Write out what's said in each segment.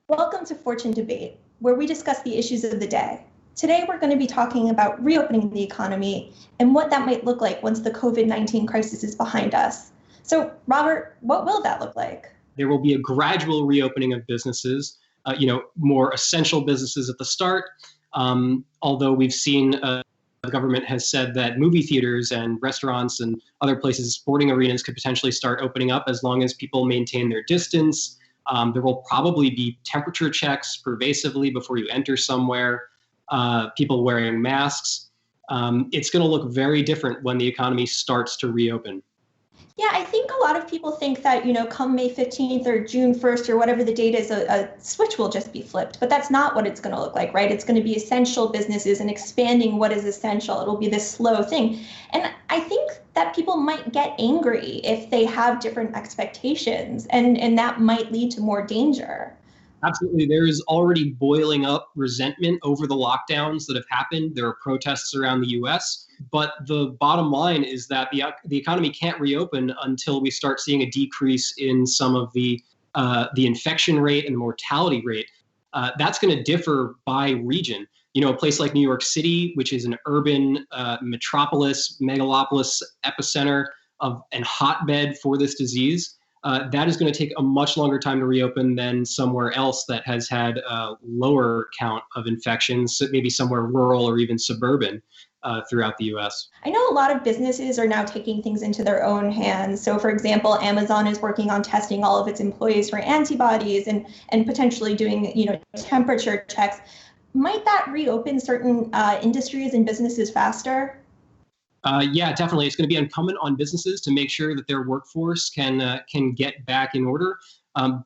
Welcome to Fortune Debate, where we discuss the issues of the day. Today, we're going to be talking about reopening the economy and what that might look like once the COVID-19 crisis is behind us. So, Robert, what will that look like? There will be a gradual reopening of businesses, more essential businesses at the start. Although we've seen the government has said that movie theaters and restaurants and other places, sporting arenas, could potentially start opening up as long as people maintain their distance. There will probably be temperature checks pervasively before you enter somewhere, people wearing masks. It's going to look very different when the economy starts to reopen. Yeah, I think a lot of people think that, come May 15th or June 1st or whatever the date is, a switch will just be flipped. But that's not what it's going to look like, right? It's going to be essential businesses and expanding what is essential. It'll be this slow thing. And I think that people might get angry if they have different expectations, and that might lead to more danger. Absolutely. There is already boiling up resentment over the lockdowns that have happened. There are protests around the U.S. But the bottom line is that the economy can't reopen until we start seeing a decrease in some of the infection rate and the mortality rate. That's going to differ by region. A place like New York City, which is an urban metropolis, megalopolis epicenter and hotbed for this disease, that is going to take a much longer time to reopen than somewhere else that has had a lower count of infections, maybe somewhere rural or even suburban throughout the U.S. I know a lot of businesses are now taking things into their own hands. So, for example, Amazon is working on testing all of its employees for antibodies and potentially doing, temperature checks. Might that reopen certain industries and businesses faster? Yeah, definitely. It's going to be incumbent on businesses to make sure that their workforce can get back in order.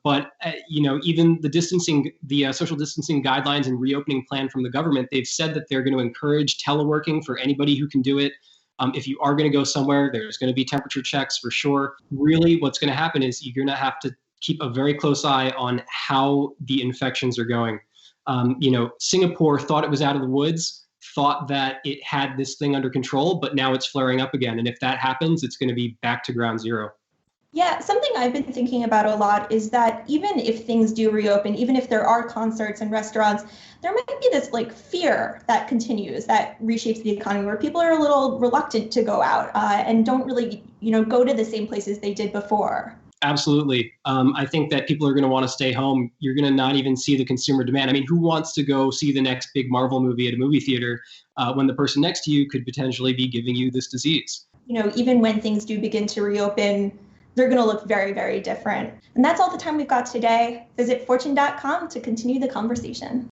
But even the social distancing guidelines and reopening plan from the government, they've said that they're going to encourage teleworking for anybody who can do it. If you are going to go somewhere, there's going to be temperature checks for sure. Really, what's going to happen is you're going to have to keep a very close eye on how the infections are going. Singapore thought it was out of the woods, thought that it had this thing under control, but now it's flaring up again. And if that happens, it's going to be back to ground zero. Yeah, something I've been thinking about a lot is that even if things do reopen, even if there are concerts and restaurants, there might be this fear that continues, that reshapes the economy, where people are a little reluctant to go out and don't really, go to the same places they did before. Absolutely. I think that people are going to want to stay home. You're going to not even see the consumer demand. I mean, who wants to go see the next big Marvel movie at a movie theater when the person next to you could potentially be giving you this disease? Even when things do begin to reopen, they're going to look very, very different. And that's all the time we've got today. Visit fortune.com to continue the conversation.